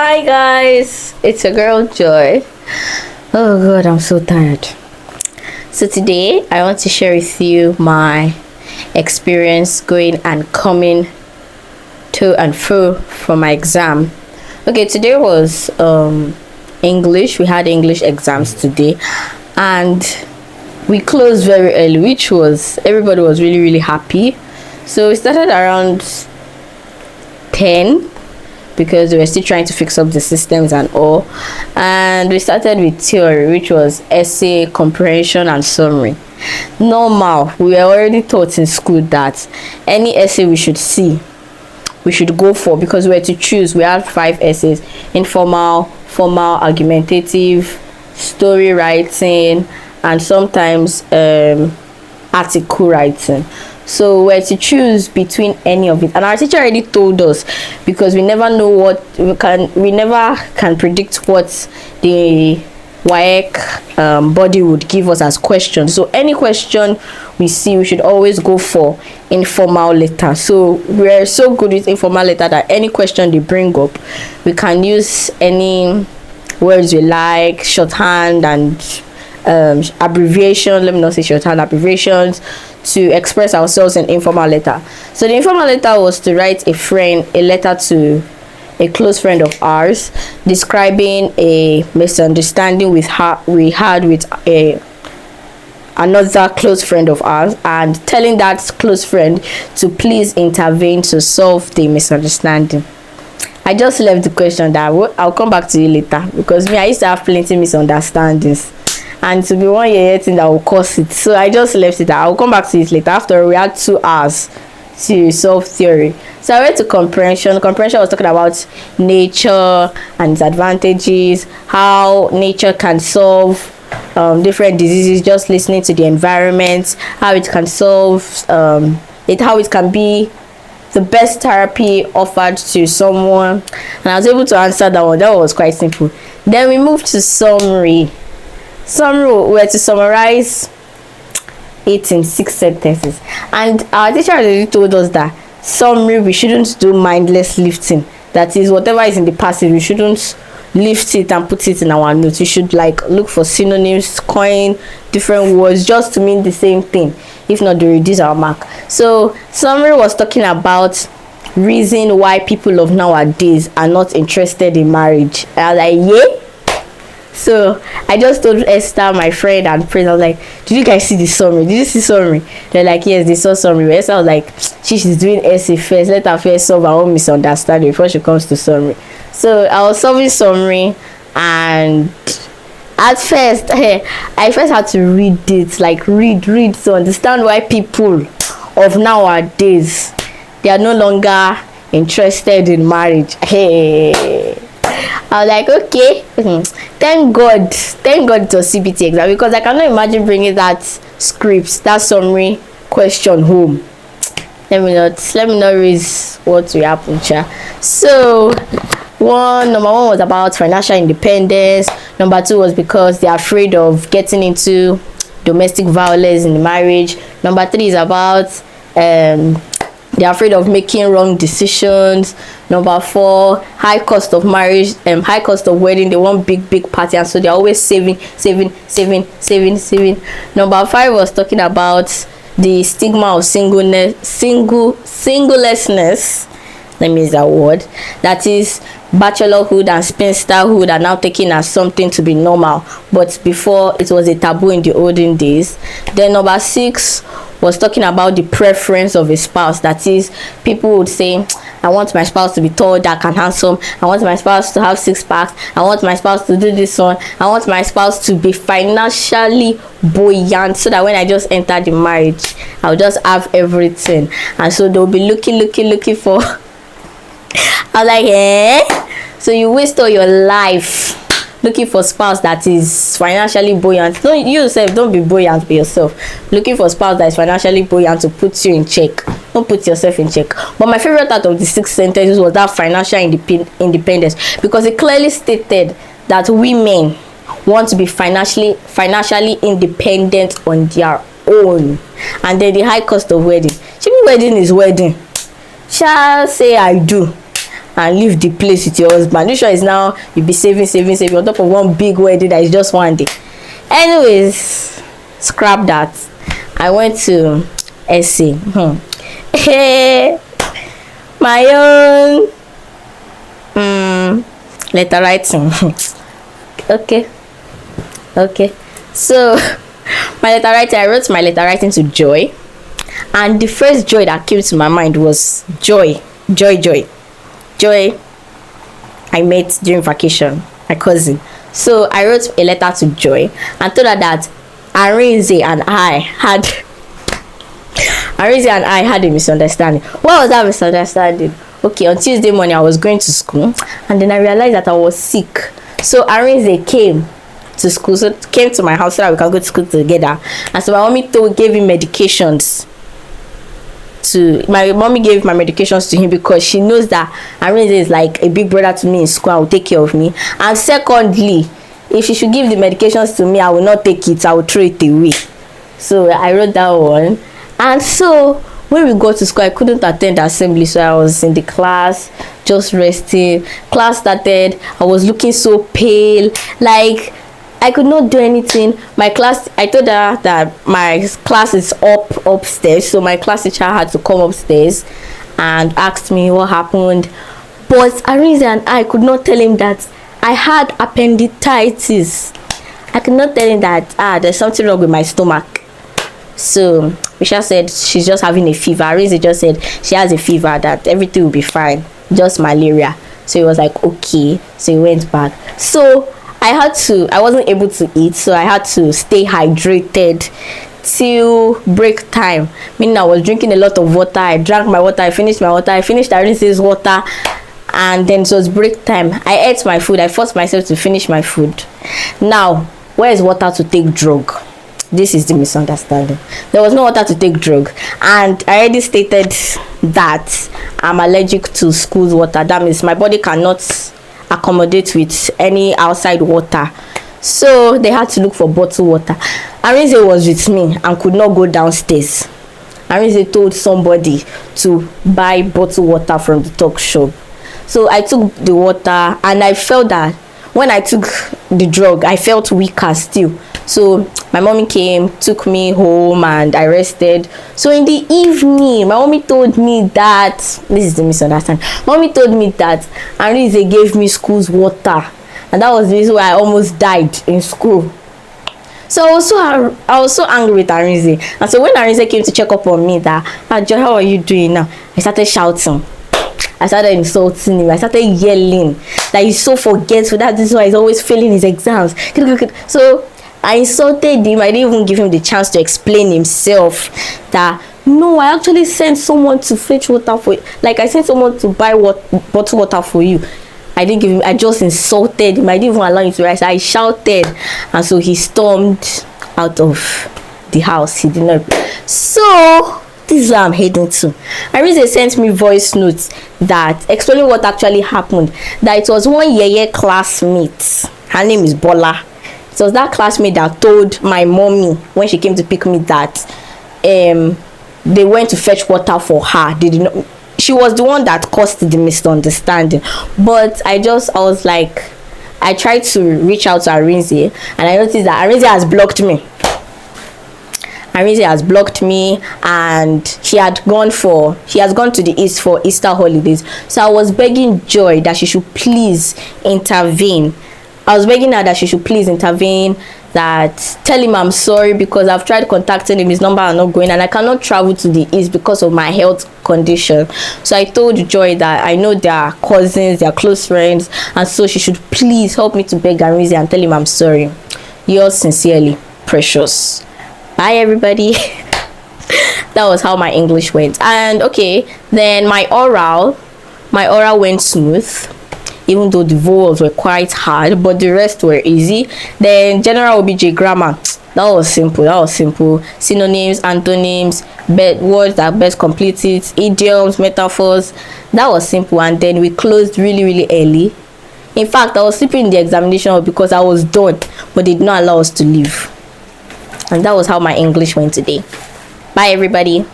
Hi guys, it's a girl Joy. Oh god, I'm so tired. So today I want to share with you my experience going and coming to and fro for my exam. Okay, today was English. We had English exams today and we closed very early, which was everybody was really happy. So we started around 10 because we were still trying to fix up the systems and all, and we started with theory, which was essay, comprehension and summary. Normal, we were already taught in school that any essay we should see, we should go for, because we were to choose. We had 5 essays: informal, formal, argumentative, story writing, and sometimes article writing. So we're to choose between any of it, and our teacher already told us, because we never know what we never can predict what the WAEC body would give us as questions. So any question we see, we should always go for informal letter. So we're so good with informal letter that any question they bring up, we can use any words we like, shorthand and abbreviation. Let me not say shorthand, abbreviations, to express ourselves in informal letter. So the informal letter was to write a letter to a close friend of ours, describing a misunderstanding we had with another close friend of ours, and telling that close friend to please intervene to solve the misunderstanding. I just left the question that I'll come back to you later, because I used to have plenty misunderstandings, and to be 1 year thing that will cause it. So I just left it. I'll come back to it later. After we had 2 hours to solve theory. So I went to comprehension. Comprehension was talking about nature and its advantages, how nature can solve different diseases, just listening to the environment, how it can solve how it can be the best therapy offered to someone. And I was able to answer that one. That was quite simple. Then we moved to summary. Summary, we were to summarize it in 6 sentences, and our teacher already told us that summary, we shouldn't do mindless lifting. That is, whatever is in the passage, we shouldn't lift it and put it in our notes. We should look for synonyms, coin different words just to mean the same thing. If not, they reduce our mark. So summary was talking about reason why people of nowadays are not interested in marriage. I was like, yeah. So I just told Esther, my friend, and Prince, I was like, did you guys see the summary? Did you see summary? They're like, yes, they saw summary. But Esther was like, she's doing essay first. Let her first solve her own misunderstanding before she comes to summary. So I was solving summary, and at first, I first had to read it, read to understand why people of nowadays, they are no longer interested in marriage. Hey. I was like, okay, thank God to CBT exam, because I cannot imagine bringing that script, that summary question home. Let me not raise what will happen, cha. So number one was about financial independence. Number 2 was because they're afraid of getting into domestic violence in the marriage. Number 3 is about they're afraid of making wrong decisions. Number 4, high cost of marriage, high cost of wedding. They want big party, and so they're always saving. Number 5 was talking about the stigma of singlelessness. Let me use that word. That is, bachelorhood and spinsterhood are now taken as something to be normal, but before it was a taboo in the olden days. Then number 6 was talking about the preference of a spouse. That is, people would say, I want my spouse to be tall, dark and handsome. I want my spouse to have 6 packs. I want my spouse to do this one. I want my spouse to be financially buoyant, so that when I just enter the marriage, I'll just have everything. And so they'll be looking for I was like, so you waste all your life looking for spouse that is financially buoyant. Don't be buoyant by yourself. Looking for spouse that is financially buoyant to put you in check. Don't put yourself in check. But my favorite out of the 6 sentences was that financial independence, because it clearly stated that women want to be financially independent on their own. And then the high cost of wedding. Wedding is wedding. Shall say I do. and leave the place with your husband. This one is now you be saving on top of one big wedding that is just one day. Anyways, scrap that. I went to essay. Hey, my own letter writing. Okay, so my letter writing, I wrote my letter writing to Joy, and the first joy that came to my mind was joy I met during vacation, my cousin. So I wrote a letter to Joy and told her that Arinze and I had a misunderstanding. What was that misunderstanding? Okay, on Tuesday morning I was going to school, and then I realized that I was sick. So Arinze came to school, so came to my house so that we can go to school together. And so my mommy gave him medications. My mommy gave my medications to him because she knows that Arinze is like a big brother to me in school and will take care of me. And secondly, if she should give the medications to me, I will not take it, I will throw it away. So I wrote that one. And so when we got to school, I couldn't attend the assembly, so I was in the class just resting. Class started, I was looking so pale, like I could not do anything. My class, I told her that my class is upstairs, so my class teacher had to come upstairs and asked me what happened. But Arinze and I could not tell him that I had appendicitis. I could not tell him that there's something wrong with my stomach. So Risha said she's just having a fever. Arinze just said she has a fever, that everything will be fine, just malaria. So he was like, okay. So he went back. So I wasn't able to eat, so I had to stay hydrated till break time, meaning I was drinking a lot of water. I drank my water, I finished my water, I finished Arinze's water, and then it was break time. I ate my food. I forced myself to finish my food. Now, where is water to take drug? This is the misunderstanding. There was no water to take drug, and I already stated that I'm allergic to school's water. That means my body cannot accommodate with any outside water, so they had to look for bottled water. Arinze was with me and could not go downstairs. Arinze told somebody to buy bottled water from the talk shop. So I took the water, and I felt that when I took the drug, I felt weaker still. So my mommy came, took me home, and I rested. So in the evening, my mommy told me that, this is the misunderstanding, mommy told me that Arinze gave me school's water, and that was the reason why I almost died in school. So I was so angry with Arinze. And so when Arinze came to check up on me, that, Joy, how are you doing now? I started shouting. I started insulting him. I started yelling that he's so forgetful. That is why he's always failing his exams. So I insulted him. I didn't even give him the chance to explain himself. That no, I actually sent someone to fetch water for you. Like, I sent someone to buy bottled water for you. I didn't give him. I just insulted him. I didn't even allow him to rise. I shouted, and so he stormed out of the house. He did not. So this is where I'm heading to. Arinze sent me voice notes that explaining what actually happened. That it was one yeye classmate. Her name is Bola. It was that classmate that told my mommy when she came to pick me that they went to fetch water for her. They did not. She was the one that caused the misunderstanding. But I was like, I tried to reach out to Arinze, and I noticed that Arinze has blocked me. Arinze has blocked me, and she has gone to the east for Easter holidays. So I was begging Joy that she should please intervene. I was begging her that she should please intervene, that tell him I'm sorry because I've tried contacting him, his number are not going, and I cannot travel to the east because of my health condition. So I told Joy that I know they are cousins, they are close friends, and so she should please help me to beg Arinze and tell him I'm sorry. Yours sincerely, Precious. Bye everybody. That was how my English went. And okay, then my oral went smooth, even though the vowels were quite hard, but the rest were easy. Then general OBJ grammar, that was simple. Synonyms, antonyms, words that best complete it, idioms, metaphors, that was simple. And then we closed really early. In fact, I was sleeping in the examination hall because I was done, but they did not allow us to leave. And that was how my English went today. Bye everybody.